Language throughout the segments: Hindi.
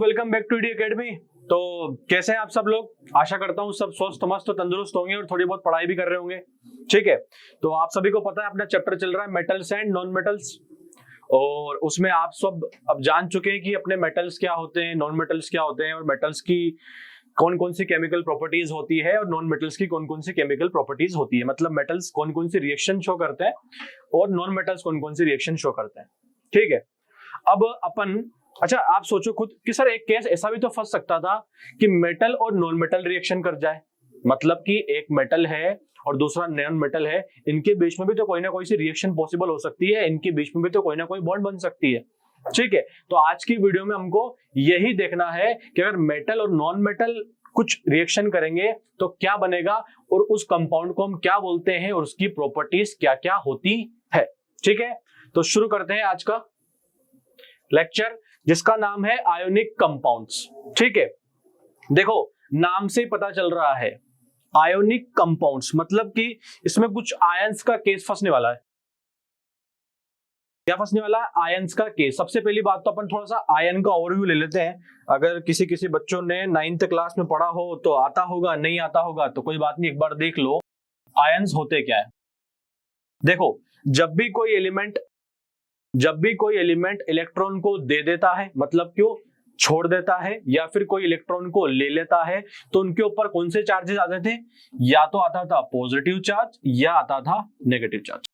Welcome back to the academy. तो कैसे हैं आप सब लोग? आशा करता हूँ सब स्वस्थ मस्त तंदुरुस्त होंगे और थोड़ी बहुत पढ़ाई भी कर रहे होंगे। ठीक है, तो आप सभी को पता है अपना चैप्टर चल रहा है मेटल्स एंड नॉन मेटल्स, और उसमें आप सब अब जान चुके हैं कि अपने मेटल्स क्या होते हैं, नॉन मेटल्स क्या होते हैं, और मेटल्स की कौन कौन सी केमिकल प्रॉपर्टीज होती है और नॉन मेटल्स की कौन कौन सी केमिकल प्रॉपर्टीज होती है। मतलब मेटल्स कौन कौन सी रिएक्शन शो करते हैं और नॉन मेटल्स कौन कौन सी रिएक्शन शो करते हैं। ठीक है, अब अपन अच्छा आप सोचो खुद कि सर एक केस ऐसा भी तो फंस सकता था कि मेटल और नॉन मेटल रिएक्शन कर जाए। मतलब कि एक मेटल है और दूसरा नॉन मेटल है, इनके बीच में भी तो कोई ना कोई सी रिएक्शन पॉसिबल हो सकती है, इनके बीच में भी तो कोई ना कोई बॉन्ड बन सकती है। ठीक है, तो आज की वीडियो में हमको यही देखना है कि अगर मेटल और नॉन मेटल कुछ रिएक्शन करेंगे तो क्या बनेगा और उस कंपाउंड को हम क्या बोलते हैं और उसकी प्रॉपर्टीज क्या क्या होती है। ठीक है, तो शुरू करते हैं आज का लेक्चर जिसका नाम है आयोनिक कंपाउंड्स। ठीक है, देखो नाम से पता चल रहा है आयोनिक कंपाउंड्स, मतलब कि इसमें कुछ आयंस का केस फंसने वाला है। क्या फंसने वाला है? आयंस का केस। सबसे पहली बात तो अपन थोड़ा सा आयन का ओवरव्यू ले लेते हैं। अगर किसी किसी बच्चों ने 9th क्लास में पढ़ा हो तो आता होगा, नहीं आता होगा तो कोई बात नहीं, एक बार देख लो आयंस होते क्या है। देखो जब भी कोई एलिमेंट इलेक्ट्रॉन को दे देता है, मतलब क्यों छोड़ देता है, या फिर कोई इलेक्ट्रॉन को ले लेता है, तो उनके ऊपर कौन से चार्जेस आते थे? या तो आता था पॉजिटिव चार्ज या आता था नेगेटिव चार्ज।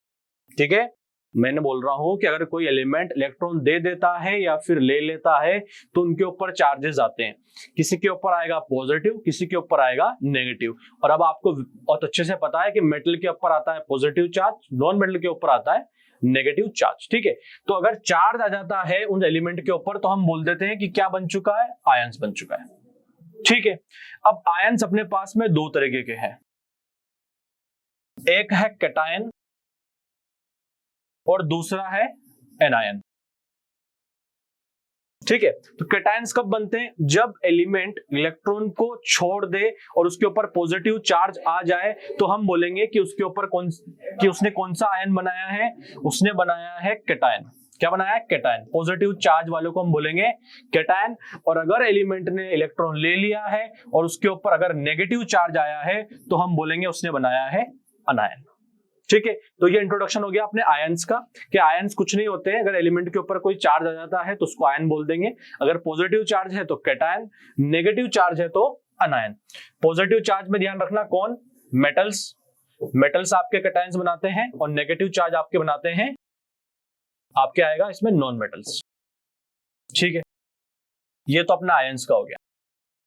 ठीक है, मैंने बोल रहा हूं कि अगर कोई एलिमेंट इलेक्ट्रॉन दे देता है या फिर ले लेता है तो उनके ऊपर चार्जेस आते हैं। किसी के ऊपर आएगा पॉजिटिव, किसी के ऊपर आएगा नेगेटिव। और अब आपको बहुत अच्छे से पता है कि मेटल के ऊपर आता है पॉजिटिव चार्ज, नॉन मेटल के ऊपर आता है नेगेटिव चार्ज। ठीक है, तो अगर चार्ज आ जाता है उन एलिमेंट के ऊपर तो हम बोल देते हैं कि क्या बन चुका है? आयंस बन चुका है। ठीक है, अब आयंस अपने पास में दो तरीके के हैं, एक है कैटायन और दूसरा है एनायन। ठीक है, तो कैटायंस कब बनते हैं? जब एलिमेंट इलेक्ट्रॉन को छोड़ दे और उसके ऊपर पॉजिटिव चार्ज आ जाए तो हम बोलेंगे कि उसके ऊपर उसने कौन सा आयन बनाया है? उसने बनाया है कैटायन। क्या बनाया है? कैटायन। पॉजिटिव चार्ज वालों को हम बोलेंगे कैटायन। और अगर एलिमेंट ने इलेक्ट्रॉन ले लिया है और उसके ऊपर अगर नेगेटिव चार्ज आया है तो हम बोलेंगे उसने बनाया है अनायन। ठीक है, तो ये इंट्रोडक्शन हो गया अपने आयंस का कि आयंस कुछ नहीं होते हैं। अगर एलिमेंट के ऊपर कोई चार्ज आ जाता है तो उसको आयन बोल देंगे। अगर पॉजिटिव चार्ज है तो कैटायन, नेगेटिव चार्ज है तो अनायन। पॉजिटिव चार्ज में ध्यान रखना कौन? मेटल्स आपके कैटायंस बनाते हैं और नेगेटिव चार्ज आपके बनाते हैं, आपके आएगा इसमें नॉन मेटल्स। ठीक है, ये तो अपना आयंस का हो गया।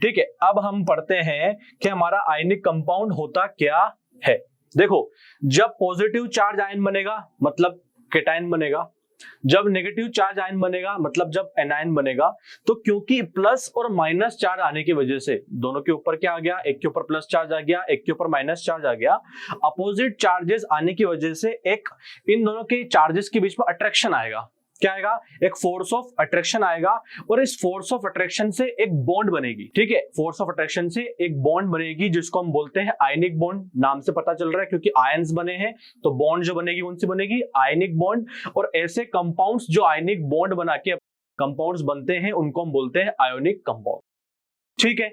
ठीक है, अब हम पढ़ते हैं कि हमारा आयनिक कंपाउंड होता क्या है। देखो जब पॉजिटिव चार्ज आयन बनेगा मतलब कैटायन बनेगा, जब नेगेटिव चार्ज आयन बनेगा मतलब जब एनायन बनेगा। तो क्योंकि प्लस और माइनस चार्ज आने की वजह से दोनों के ऊपर क्या आ गया? एक के ऊपर प्लस चार्ज आ गया, एक के ऊपर माइनस चार्ज आ गया। अपोजिट चार्जेस आने की वजह से एक इन दोनों के चार्जेस के बीच में अट्रैक्शन आएगा। क्या आएगा? एक फोर्स ऑफ अट्रैक्शन आएगा और इस फोर्स ऑफ अट्रैक्शन से एक बॉन्ड बनेगी। ठीक है, फोर्स ऑफ अट्रैक्शन से एक बॉन्ड बनेगी जिसको हम बोलते हैं आयनिक बॉन्ड। नाम से पता चल रहा है क्योंकि आयंस बने हैं तो बॉन्ड जो बनेगी कौन सी बनेगी? Ionic bond. और ऐसे कंपाउंड्स जो आयनिक बॉन्ड बना के कंपाउंड्स बनते हैं उनको हम बोलते हैं आयोनिक कंपाउंड। ठीक है,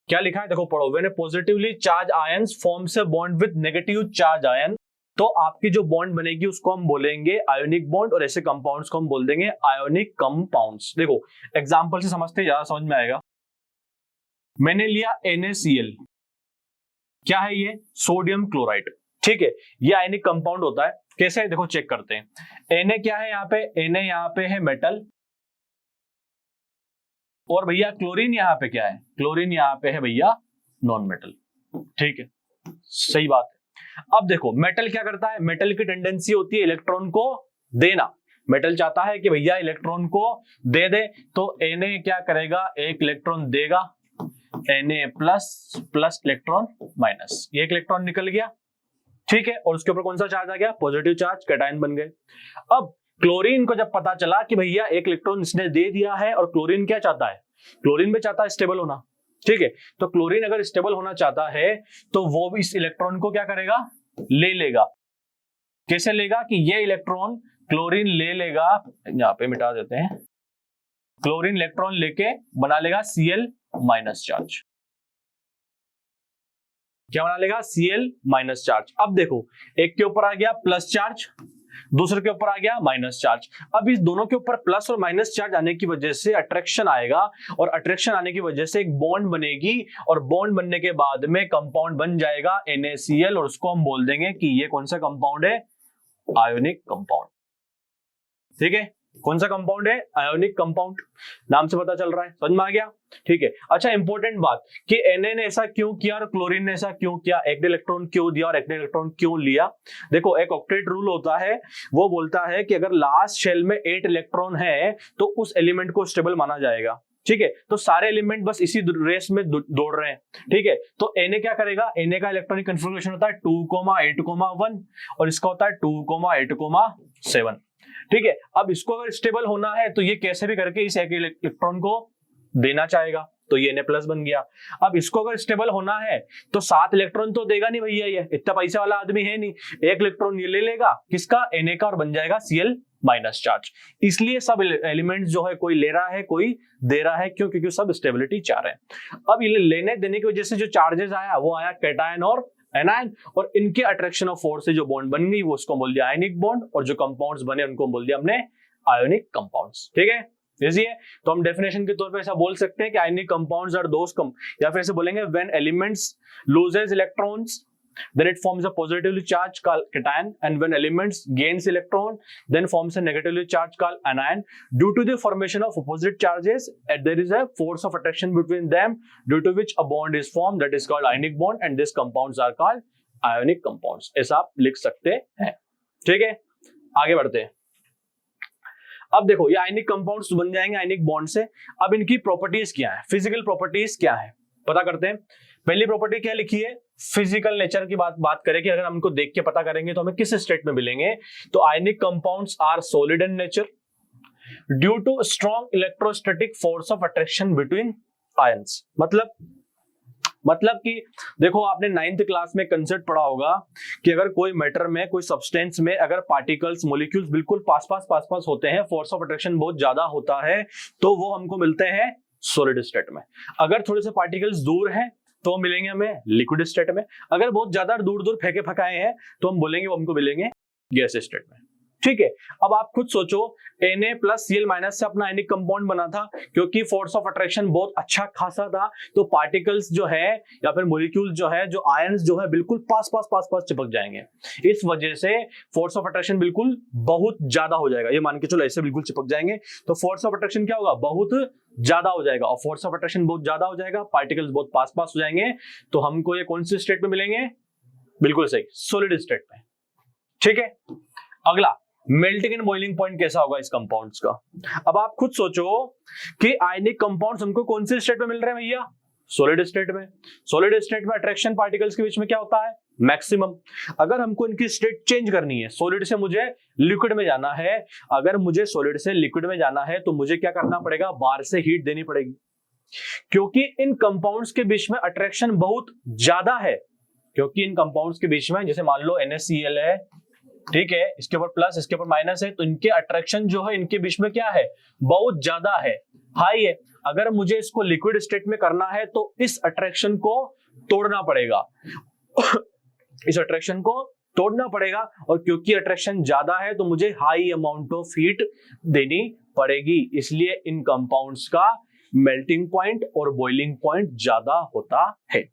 क्या लिखा है देखो पढ़ो। When A positively charge ions forms a bond with negative charge ion, तो आपकी जो बॉन्ड बनेगी उसको हम बोलेंगे आयोनिक बॉन्ड और ऐसे कंपाउंड्स को हम बोल देंगे आयोनिक कंपाउंड्स। देखो एग्जांपल से समझते ज्यादा समझ में आएगा। मैंने लिया NaCl, क्या है ये? Sodium chloride. ठीक है, ये आयनिक कंपाउंड होता है। कैसे है देखो चेक करते हैं। Na क्या है यहाँ पे? Na यहाँ पे है मेटल, और भैया क्लोरीन यहाँ पे क्या है? क्लोरीन यहाँ पे है भैया नॉन मेटल। ठीक है, सही बात है। अब देखो मेटल क्या करता है? मेटल की टेंडेंसी होती है इलेक्ट्रॉन को देना। मेटल चाहता है कि भैया इलेक्ट्रॉन को दे दे, तो Na क्या करेगा? एक इलेक्ट्रॉन देगा, Na प्लस इलेक्ट्रॉन माइनस, ये एक इलेक्ट्रॉन निकल गया। ठीक है, और उसके ऊपर कौन सा चार्ज आ गया? पॉजिटिव चार्ज, कैटायन बन गए। अब क्लोरीन को जब पता चला कि भैया एक इलेक्ट्रॉन इसने दे दिया है, और क्लोरीन क्या चाहता है? क्लोरीन भी चाहता है स्टेबल होना। ठीक है, तो क्लोरीन अगर स्टेबल होना चाहता है तो वो भी इस इलेक्ट्रॉन को क्या करेगा? ले लेगा। कैसे लेगा? कि ये इलेक्ट्रॉन क्लोरीन ले लेगा, यहां पे मिटा देते हैं, क्लोरीन इलेक्ट्रॉन लेके बना लेगा Cl माइनस चार्ज। क्या बना लेगा? Cl minus charge. अब देखो, एक के ऊपर आ गया प्लस चार्ज, दूसरे के ऊपर आ गया माइनस चार्ज। अब इस दोनों के ऊपर प्लस और माइनस चार्ज आने की वजह से अट्रैक्शन आएगा, और अट्रैक्शन आने की वजह से एक बॉन्ड बनेगी, और बॉन्ड बनने के बाद में कंपाउंड बन जाएगा NaCl, और उसको हम बोल देंगे कि ये कौन सा कंपाउंड है? Ionic compound. ठीक है, कौन सा कंपाउंड है? Ionic compound. नाम से पता चल रहा है, समझ में आ गया? ठीक है। अच्छा, इंपॉर्टेंट बात कि Na ने ऐसा क्यों किया और क्लोरीन ने ऐसा क्यों किया, एक इलेक्ट्रॉन क्यों दिया और एक इलेक्ट्रॉन क्यों लिया? देखो, एक ऑक्टेट रूल होता है, वो बोलता है कि अगर लास्ट शेल में 8 इलेक्ट्रॉन है तो उस एलिमेंट को स्टेबल माना जाएगा। ठीक है, तो सारे एलिमेंट बस इसी रेस में दौड़ रहे हैं। ठीक है, तो Na क्या करेगा? Na का इलेक्ट्रॉनिक कन्फिगरेशन होता है 2,8,1 और इसका होता है 2,8,7। ठीक है, अब इसको अगर स्टेबल होना है तो ये कैसे भी करके इस एक इलेक्ट्रॉन को देना चाहेगा, तो ये Na प्लस बन गया। अब इसको अगर स्टेबल होना है तो 7 इलेक्ट्रॉन तो देगा नहीं भैया, ये इतना पैसे वाला आदमी है नहीं। एक इलेक्ट्रॉन ये ले लेगा, किसका? Na का, और बन जाएगा Cl माइनस चार्ज। इसलिए सब एलिमेंट जो है, कोई ले रहा है कोई दे रहा है, क्यों? क्योंकि सब स्टेबिलिटी चाह रहे हैं। अब ये लेने देने की वजह से जो चार्जेस आया वो आया कैटायन और एनायन, और इनके अट्रैक्शन ऑफ फोर्स से जो बॉन्ड बन गई वो उसको बोल दिया आयनिक बॉन्ड, और जो कंपाउंड्स बने उनको बोल दिया हमने आयोनिक कंपाउंड्स। ठीक है, इजी है। तो हम डेफिनेशन के तौर पे ऐसा बोल सकते हैं कि आयनिक कंपाउंड्स आर दोस या फिर ऐसे बोलेंगे when elements loses electrons then it forms a positively charged called cation, and when elements gains electron then forms a negatively charged called anion. Due to the formation of opposite charges, there is a force of attraction between them, due to which a bond is formed, that is called ionic bond, and these compounds are called ionic compounds. ऐसा आप लिख सकते हैं। ठीक है, आगे बढ़ते हैं। अब देखो, ये आयनिक कंपाउंड्स बन जाएंगे आयनिक बॉन्ड से। अब इनकी प्रॉपर्टीज क्या है, फिजिकल प्रॉपर्टीज क्या है, पता करते हैं। पहली प्रॉपर्टी क्या लिखी है? फिजिकल नेचर की बात करें कि अगर हम इनको देख के पता करेंगे तो हमें किस स्टेट में मिलेंगे, तो ionic compounds are solid in nature due to strong electrostatic force of attraction between ions. मतलब कि देखो, आपने 9th क्लास में कंसेप्ट पढ़ा होगा कि अगर कोई मैटर में, कोई सब्सटेंस में अगर पार्टिकल्स, मॉलिक्यूल्स बिल्कुल पास पास होते हैं, फोर्स ऑफ अट्रैक्शन बहुत ज्यादा होता है, तो वो हमको मिलते हैं सॉलिड स्टेट में। अगर थोड़े से पार्टिकल्स दूर हैं तो मिलेंगे हमें लिक्विड स्टेट में। अगर बहुत ज्यादा दूर फेंके फकाए हैं तो हम बोलेंगे वो हमको मिलेंगे गैस स्टेट में। ठीक है, अब आप खुद सोचो, Na प्लस Cl माइनस से अपना आयनिक कंपाउंड बना था, क्योंकि फोर्स ऑफ अट्रैक्शन बहुत अच्छा खासा था, तो पार्टिकल्स जो है या फिर मॉलिक्यूल्स जो है, जो आयंस जो है, बिल्कुल पास चिपक जाएंगे। इस वजह से फोर्स ऑफ अट्रैक्शन बिल्कुल बहुत ज्यादा हो जाएगा। ये मान के चलो ऐसे बिल्कुल चिपक जाएंगे, तो फोर्स ऑफ अट्रैक्शन क्या होगा? बहुत ज्यादा हो जाएगा, और फोर्स ऑफ अट्रैक्शन बहुत ज्यादा हो जाएगा, पार्टिकल्स बहुत पास हो जाएंगे, तो हमको ये कौन सी स्टेट में मिलेंगे? बिल्कुल सही, सॉलिड स्टेट में। ठीक है, अगला मेल्टिंग एंड बॉइलिंग पॉइंट कैसा होगा इस कंपाउंड्स का। अब आप खुद सोचो कि आयनिक कंपाउंड्स हमको कौन से स्टेट में मिल रहे हैं भैया? सॉलिड स्टेट में। सॉलिड स्टेट में अट्रैक्शन पार्टिकल्स के बीच में क्या होता है? मैक्सिमम। अगर हमको इनकी स्टेट चेंज करनी है, सॉलिड से मुझे लिक्विड में जाना है, अगर मुझे सॉलिड से लिक्विड में जाना है तो मुझे क्या करना पड़ेगा? बाहर से हीट देनी पड़ेगी, क्योंकि इन कंपाउंड्स के बीच में अट्रैक्शन बहुत ज्यादा है। क्योंकि इन कंपाउंड्स के बीच में, जैसे मान लो NaCl है, ठीक है, इसके ऊपर प्लस इसके ऊपर माइनस है, तो इनके अट्रैक्शन जो है इनके बीच में क्या है? बहुत ज्यादा है, हाई है। अगर मुझे इसको लिक्विड स्टेट में करना है तो इस अट्रैक्शन को तोड़ना पड़ेगा इस अट्रैक्शन को तोड़ना पड़ेगा, और क्योंकि अट्रैक्शन ज्यादा है तो मुझे हाई अमाउंट ऑफ हीट देनी पड़ेगी। इसलिए इन कंपाउंड्स का मेल्टिंग पॉइंट और बॉइलिंग पॉइंट ज्यादा होता है।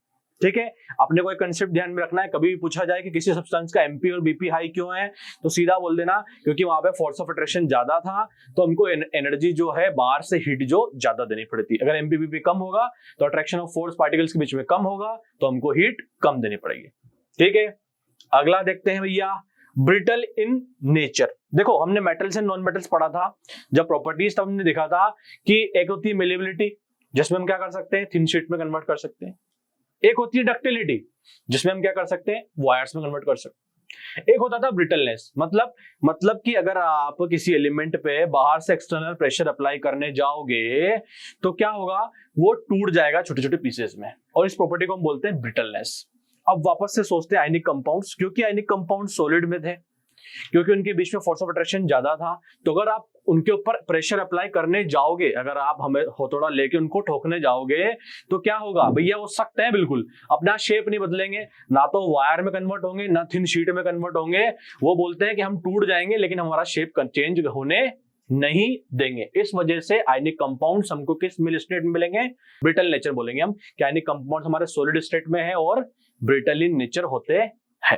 ठीक है, अपने को एक कंसेप्ट ध्यान में रखना है, कभी भी पूछा जाए कि किसी सब्सटेंस का MP और BP हाई क्यों है, तो सीधा बोल देना क्योंकि वहां पे फोर्स ऑफ अट्रैक्शन ज्यादा था, तो हमको एनर्जी जो है बाहर से हीट जो ज्यादा देनी पड़ती है। अगर MP BP कम होगा तो अट्रैक्शन ऑफ फोर्स पार्टिकल्स के बीच में कम होगा, तो हमको हीट कम देनी पड़ेगी। ठीक है, अगला देखते हैं भैया, ब्रिटल इन नेचर। देखो, हमने मेटल्स एंड नॉन मेटल्स पढ़ा था, जब प्रॉपर्टीज तब हमने देखा था कि एक होती है मेलेबिलिटी, जिसमें हम क्या कर सकते हैं? थिन शीट में कन्वर्ट कर सकते हैं। एक होती है डक्टिलिटी, जिसमें हम क्या कर सकते हैं? वायर्स में कन्वर्ट कर सकते हैं। एक होता था ब्रिटलनेस, मतलब कि अगर आप किसी एलिमेंट पे बाहर से एक्सटर्नल प्रेशर अप्लाई करने जाओगे तो क्या होगा? वो टूट जाएगा छोटे छोटे पीसेस में, और इस प्रॉपर्टी को हम बोलते हैं ब्रिटलनेस। अब वापस से सोचते हैं आयनिक कंपाउंड्स, क्योंकि आयनिक कंपाउंड सॉलिड में थे, क्योंकि उनके बीच में फोर्स ऑफ अट्रैक्शन ज्यादा था, तो अगर आप उनके ऊपर प्रेशर अप्लाई करने जाओगे, अगर आप हमें हथौड़ा लेके उनको ठोकने जाओगे तो क्या होगा भैया, वो सख्त है बिल्कुल, अपना शेप नहीं बदलेंगे, ना तो वायर में कन्वर्ट होंगे ना थिन शीट में कन्वर्ट होंगे। वो बोलते हैं कि हम टूट जाएंगे लेकिन हमारा शेप चेंज होने नहीं देंगे। इस वजह से आयनिक कंपाउंड्स हमको किस मिल स्टेट में मिलेंगे, ब्रिटल नेचर बोलेंगे हम, कि आयनिक कंपाउंड्स हमारे सॉलिड स्टेट में है और ब्रिटल इन नेचर होते हैं।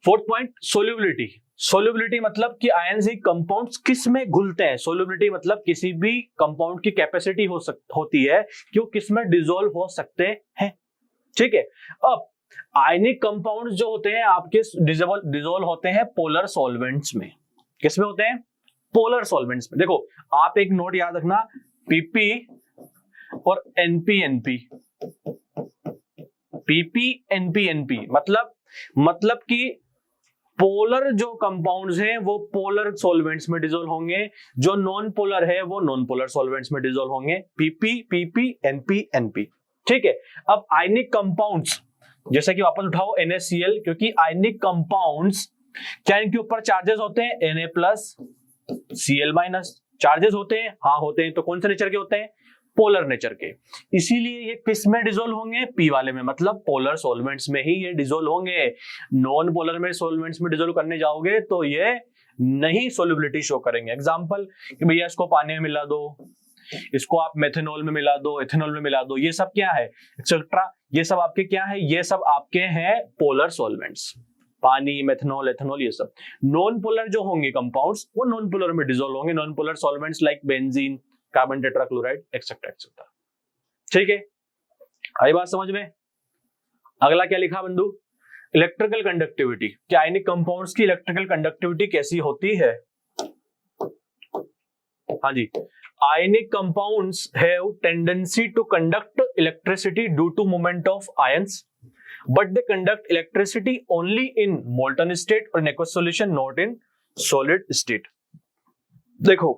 Fourth point, solubility. सोल्यूबिलिटी मतलब कि आयंस ही कंपाउंड्स किस में घुलते हैं। सोल्यूबिलिटी मतलब किसी भी कंपाउंड की कैपेसिटी होती है कि वो किस में डिसॉल्व हो सकते हैं। ठीक है, अब आयनिक कंपाउंड्स जो होते हैं आपके डिसॉल्व होते हैं पोलर सॉल्वेंट्स में। किस में होते हैं, पोलर सॉल्वेंट्स में। देखो आप एक नोट याद रखना, पीपी और एनपी मतलब कि पोलर जो कंपाउंड्स हैं वो पोलर सॉल्वेंट्स में डिसॉल्व होंगे, जो नॉन पोलर है वो नॉन पोलर सॉल्वेंट्स में डिसॉल्व होंगे। PP NP. ठीक है, अब आयनिक कंपाउंड्स जैसे कि वापस उठाओ NaCl, क्योंकि आयनिक कंपाउंड्स क्या इनके ऊपर चार्जेस होते हैं, Na+Cl- चार्जेस होते हैं, हाँ होते हैं। तो कौन से नेचर के होते हैं, पोलर नेचर के। इसीलिए ये किस में डिसॉल्व होंगे, पी वाले में, मतलब पोलर सॉल्वेंट्स में ही ये डिसॉल्व होंगे। नॉन पोलर में सॉल्वेंट्स में डिसॉल्व करने जाओगे तो ये नहीं सोल्युबिलिटी शो करेंगे। एग्जांपल कि भैया इसको पानी में मिला दो, इसको आप मेथनॉल में मिला दो, एथेनॉल में मिला दो, ये सब क्या है, एक्सेट्रा, ये सब आपके क्या है, ये सब आपके हैं पोलर सॉल्वेंट्स। पानी, मेथनॉल, एथेनॉल, ये सब। नॉन पोलर जो होंगे कंपाउंड्स वो नॉन पोलर में डिसॉल्व होंगे। Non polar solvents like benzene, carbon tetrachloride, etcetera etcetera. ठीक है, आई बात समझ में। अगला क्या लिखा बंधु, इलेक्ट्रिकल कंडक्टिविटी। क्या आयनिक कंपाउंड्स की इलेक्ट्रिकल कंडक्टिविटी कैसी होती है। हाँ जी, ionic compounds have tendency to conduct electricity due to movement of ions, but they conduct electricity only in molten state or in aqueous solution, not in solid state। देखो,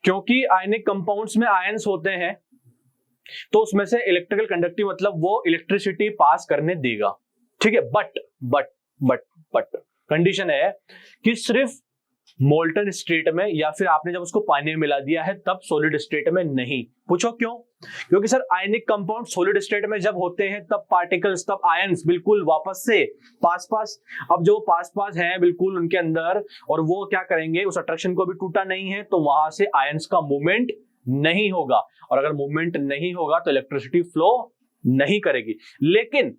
क्योंकि आयनिक कंपाउंड्स में आयंस होते हैं तो उसमें से इलेक्ट्रिकल कंडक्टिव मतलब वो इलेक्ट्रिसिटी पास करने देगा। ठीक है, बट कंडीशन है कि सिर्फ मोल्टन स्टेट में, या फिर आपने जब उसको पानी में मिला दिया है तब सॉलिड स्टेट में नहीं। पूछो क्यों, क्योंकि sir ionic compound solid state में जब होते हैं तब पार्टिकल्स, तब आयंस बिल्कुल वापस से पास। अब जो पास हैं बिल्कुल उनके अंदर, और वो क्या करेंगे, उस अट्रैक्शन को भी टूटा नहीं है तो वहां से आयंस का मूवमेंट नहीं होगा, और अगर मूवमेंट नहीं होगा तो इलेक्ट्रिसिटी फ्लो नहीं करेगी। लेकिन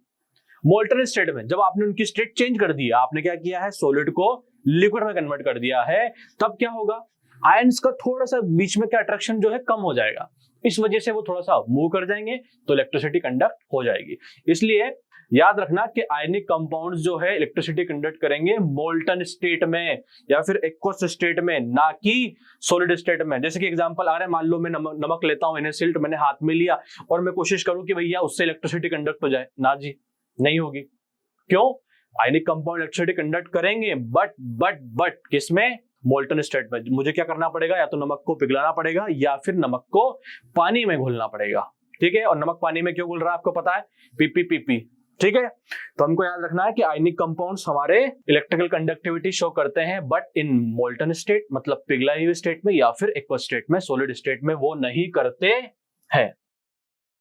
मोल्टन स्टेट में जब आपने उनकी स्टेट चेंज कर दी, आपने क्या किया है, सॉलिड को लिक्विड में कन्वर्ट कर दिया है, तब क्या होगा, आयंस का थोड़ा सा बीच में क्या अट्रैक्शन जो है कम हो जाएगा। इस वजह से वो थोड़ा सा मूव कर जाएंगे तो इलेक्ट्रिसिटी कंडक्ट हो जाएगी। इसलिए याद रखना कि आयनिक कंपाउंड्स जो है इलेक्ट्रिसिटी कंडक्ट करेंगे मोल्टन स्टेट में या फिर एक्वस स्टेट में, ना कि सॉलिड स्टेट में। जैसे कि एग्जांपल आ रहा है, मान लो मैं नमक लेता हूं, NaCl मैंने हाथ में लिया और मैं कोशिश करूं कि भैया उससे इलेक्ट्रिसिटी कंडक्ट हो जाए, ना जी नहीं होगी। क्यों, आयनिक कंपाउंड इलेक्ट्रिसिटी कंडक्ट करेंगे बट किसमें, मोल्टन स्टेट में। मुझे क्या करना पड़ेगा, या तो नमक को पिघलाना पड़ेगा या फिर नमक को पानी में घोलना पड़ेगा। ठीक है, और नमक पानी में क्यों घुल रहा है आपको पता है, पीपी। ठीक है, तो हमको याद रखना है कि आयनिक कंपाउंड्स हमारे इलेक्ट्रिकल कंडक्टिविटी शो करते हैं, बट इन मोल्टन स्टेट मतलब पिघलाई हुई स्टेट में या फिर एक्वस स्टेट में, सॉलिड स्टेट में वो नहीं करते हैं।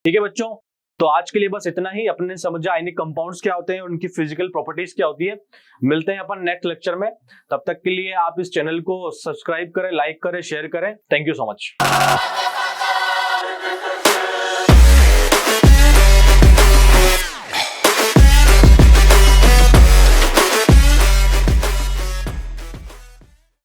ठीक है बच्चों, तो आज के लिए बस इतना ही। अपने समझा आयनिक कंपाउंड्स क्या होते हैं, उनकी फिजिकल प्रॉपर्टीज क्या होती है। मिलते हैं अपन नेक्स्ट लेक्चर में, तब तक के लिए आप इस चैनल को सब्सक्राइब करें, लाइक करें, शेयर करें। Thank you so much.